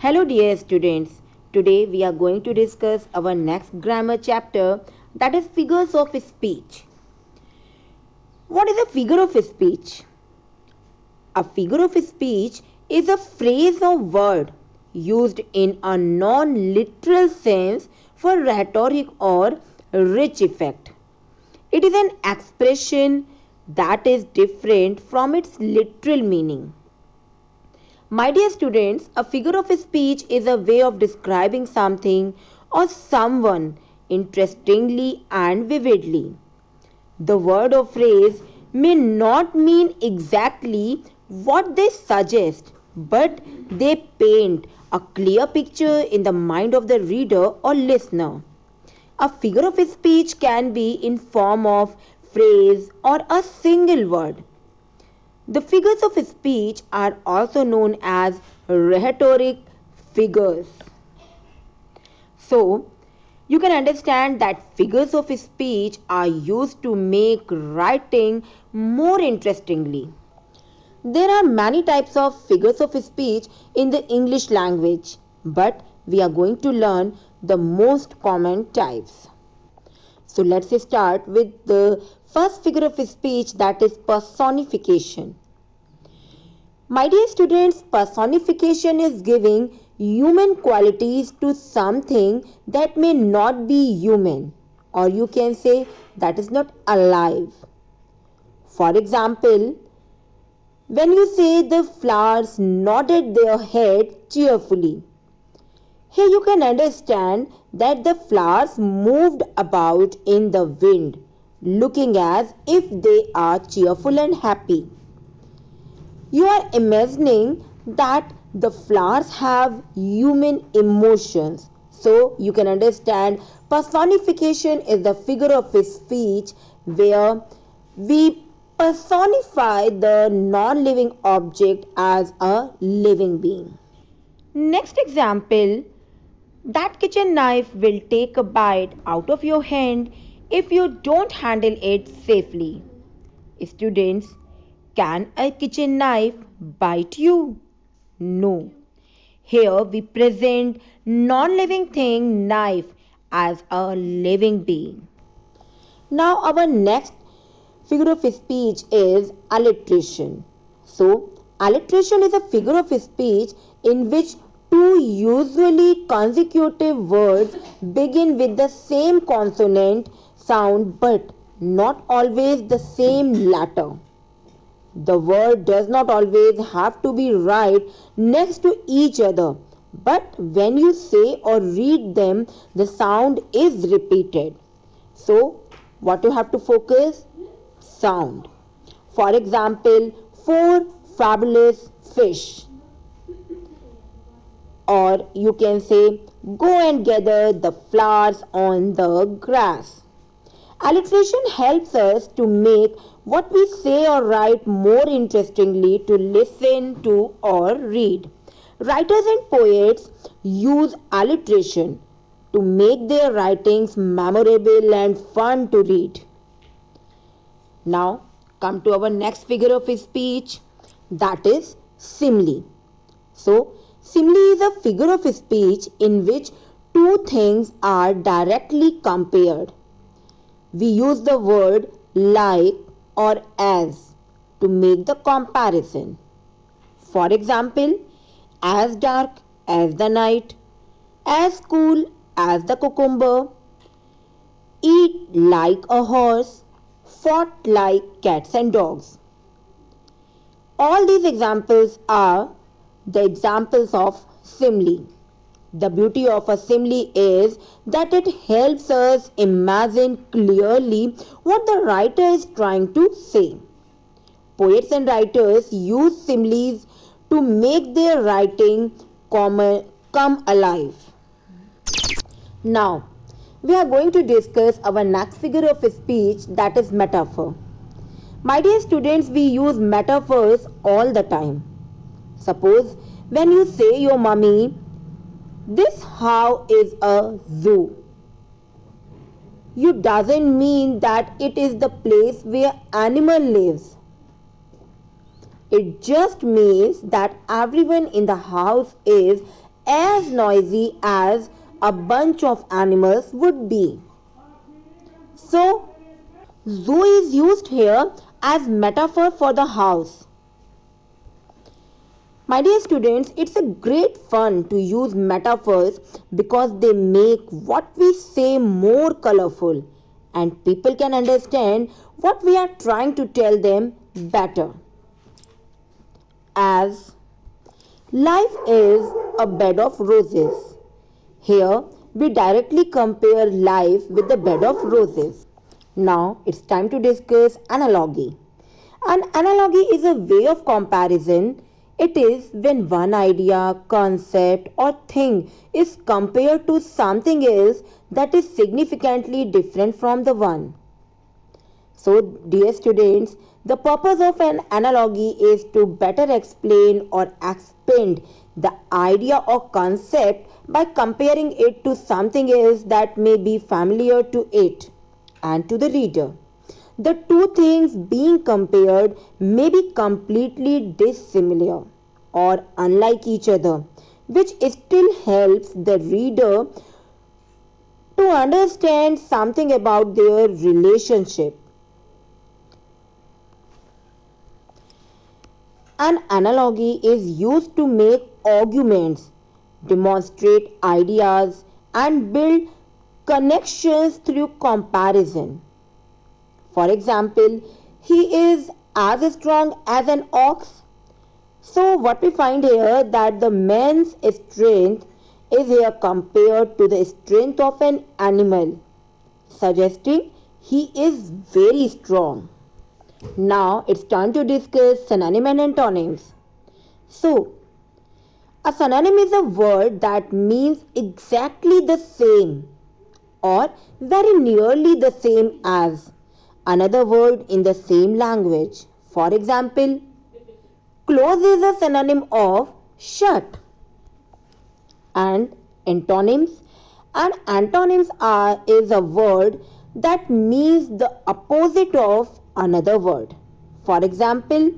Hello dear students, today we are going to discuss our next grammar chapter, that is figures of speech. What is a figure of speech? A figure of speech is a phrase or word used in a non-literal sense for rhetoric or rich effect. It is an expression that is different from its literal meaning. My dear students, a figure of speech is a way of describing something or someone interestingly and vividly. The word or phrase may not mean exactly what they suggest, but they paint a clear picture in the mind of the reader or listener. A figure of speech can be in form of phrase or a single word. The figures of speech are also known as rhetoric figures. So, you can understand that figures of speech are used to make writing more interestingly. There are many types of figures of speech in the English language, but we are going to learn the most common types. So let's start with the first figure of speech, that is personification. My dear students, personification is giving human qualities to something that may not be human, or you can say that is not alive. For example, when you say the flowers nodded their head cheerfully, here you can understand that the flowers moved about in the wind, looking as if they are cheerful and happy. You are imagining that the flowers have human emotions. So you can understand personification is the figure of speech where we personify the non-living object as a living being. Next example, that kitchen knife will take a bite out of your hand if you don't handle it safely. Students, can a kitchen knife bite you? No. Here we present non-living thing knife as a living being. Now our next figure of speech is alliteration. So alliteration is a figure of speech in which two usually consecutive words begin with the same consonant sound but not always the same letter. The word does not always have to be right next to each other, but when you say or read them, the sound is repeated. So, what you have to focus? Sound. For example, four fabulous fish. Or you can say, go and gather the flowers on the grass. Alliteration helps us to make what we say or write more interestingly to listen to or read. Writers and poets use alliteration to make their writings memorable and fun to read. Now, come to our next figure of speech, that is simile. So, simile is a figure of speech in which two things are directly compared. We use the word like or as to make the comparison. For example, as dark as the night, as cool as the cucumber, eat like a horse, fought like cats and dogs. All these examples are the examples of simile. The beauty of a simile is that it helps us imagine clearly what the writer is trying to say. Poets and writers use similes to make their writing come alive. Now, we are going to discuss our next figure of speech, that is metaphor. My dear students, we use metaphors all the time. Suppose when you say your mummy, this house is a zoo. You doesn't mean that it is the place where animal lives. It just means that everyone in the house is as noisy as a bunch of animals would be. So, zoo is used here as metaphor for the house. My dear students, it's a great fun to use metaphors because they make what we say more colorful and people can understand what we are trying to tell them better. As life is a bed of roses. Here we directly compare life with the bed of roses. Now it's time to discuss analogy. An analogy is a way of comparison. It is when one idea, concept, or thing is compared to something else that is significantly different from the one. So, dear students, the purpose of an analogy is to better explain or expand the idea or concept by comparing it to something else that may be familiar to it and to the reader. The two things being compared may be completely dissimilar or unlike each other, which still helps the reader to understand something about their relationship. An analogy is used to make arguments, demonstrate ideas, and build connections through comparison. For example, he is as strong as an ox. So what we find here that the man's strength is here compared to the strength of an animal, suggesting he is very strong. Now it's time to discuss synonym and antonyms. So, a synonym is a word that means exactly the same or very nearly the same as another word in the same language. For example, close is a synonym of shut. And antonyms, and antonyms are is a word that means the opposite of another word. For example,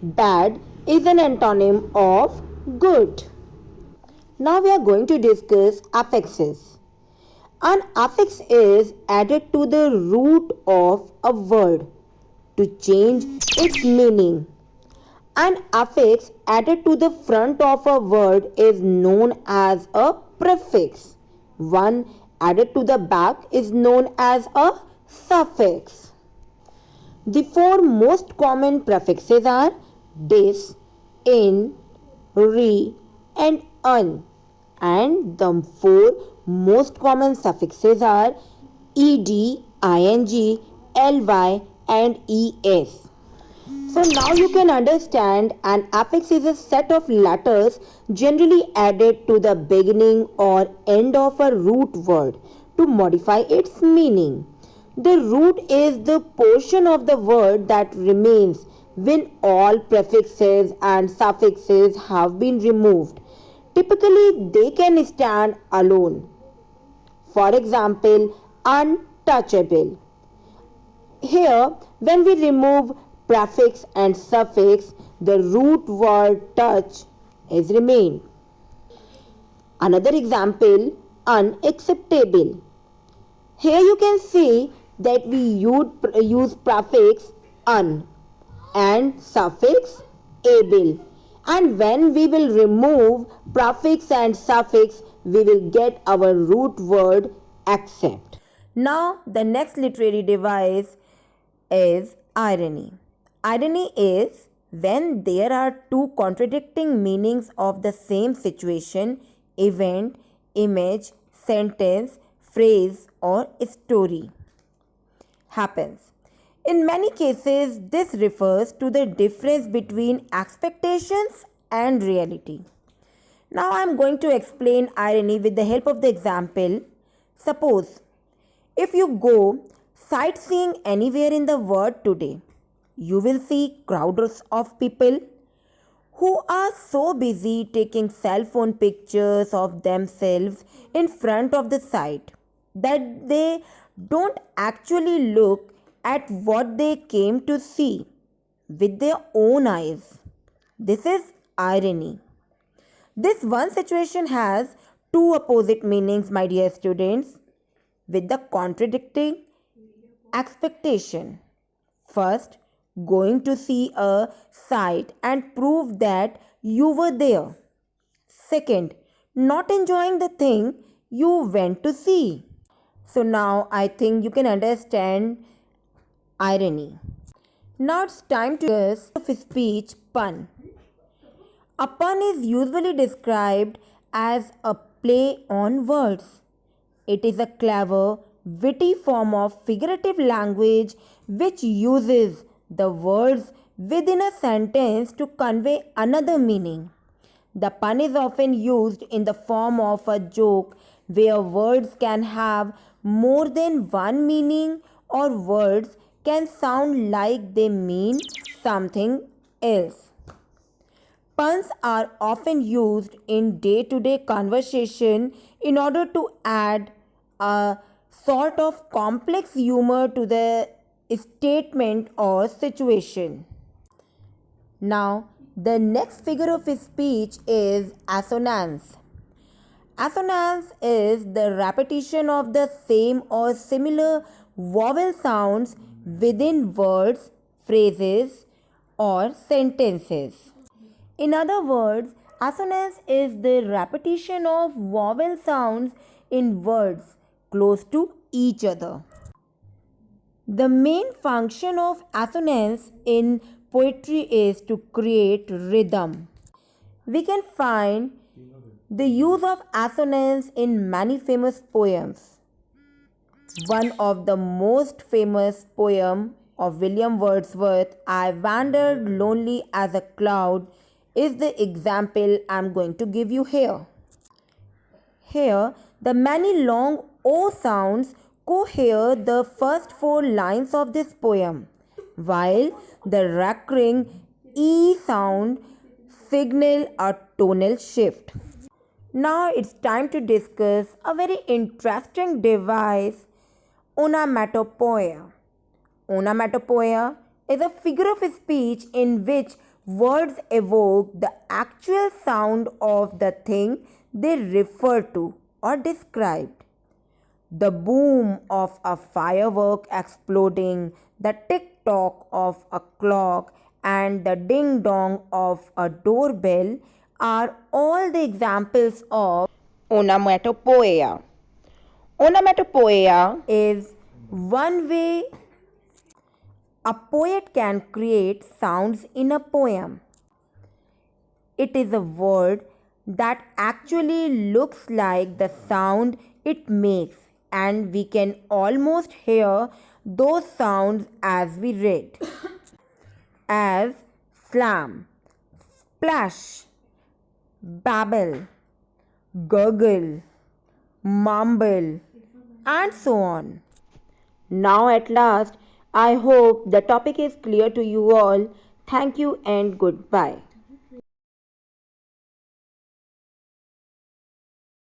bad is an antonym of good. Now we are going to discuss affixes. An affix is added to the root of a word to change its meaning. An affix added to the front of a word is known as a prefix. One added to the back is known as a suffix. The four most common prefixes are dis, in, re, and un. And the four most common suffixes are ed, ing, ly, and es. So now you can understand an affix is a set of letters generally added to the beginning or end of a root word to modify its meaning. The root is the portion of the word that remains when all prefixes and suffixes have been removed. Typically, they can stand alone. For example, untouchable. Here, when we remove prefix and suffix, the root word touch is remained. Another example, unacceptable. Here you can see that we use prefix un and suffix able. And when we will remove prefix and suffix, we will get our root word accept. Now, the next literary device is irony. Irony is when there are two contradicting meanings of the same situation, event, image, sentence, phrase, or story happens. In many cases, this refers to the difference between expectations and reality. Now I am going to explain irony with the help of the example. Suppose if you go sightseeing anywhere in the world today, you will see crowds of people who are so busy taking cell phone pictures of themselves in front of the site that they don't actually look at what they came to see with their own eyes. This is irony. This one situation has two opposite meanings, my dear students, with the contradicting expectation. First, going to see a site and prove that you were there. Second, not enjoying the thing you went to see. So now I think you can understand irony. Now it's time to discuss of speech pun. A pun is usually described as a play on words. It is a clever, witty form of figurative language which uses the words within a sentence to convey another meaning. The pun is often used in the form of a joke where words can have more than one meaning or words can sound like they mean something else. Puns are often used in day to day conversation in order to add a sort of complex humor to the statement or situation. Now, the next figure of speech is assonance. Assonance is the repetition of the same or similar vowel sounds within words, phrases, or sentences. In other words, assonance is the repetition of vowel sounds in words close to each other. The main function of assonance in poetry is to create rhythm. We can find the use of assonance in many famous poems. One of the most famous poem of William Wordsworth, I wandered lonely as a cloud, is the example I'm going to give you here. Here, the many long O sounds cohere the first four lines of this poem, while the recurring E sound signal a tonal shift. Now it's time to discuss a very interesting device, onomatopoeia. Onomatopoeia is a figure of speech in which words evoke the actual sound of the thing they refer to or describe. The boom of a firework exploding, the tick tock of a clock, and the ding dong of a doorbell are all the examples of onomatopoeia. Onomatopoeia is one way a poet can create sounds in a poem. It is a word that actually looks like the sound it makes, and we can almost hear those sounds as we read, as slam, splash, babble, gurgle, mumble, and so on. Now, at last, I hope the topic is clear to you all. Thank you and goodbye.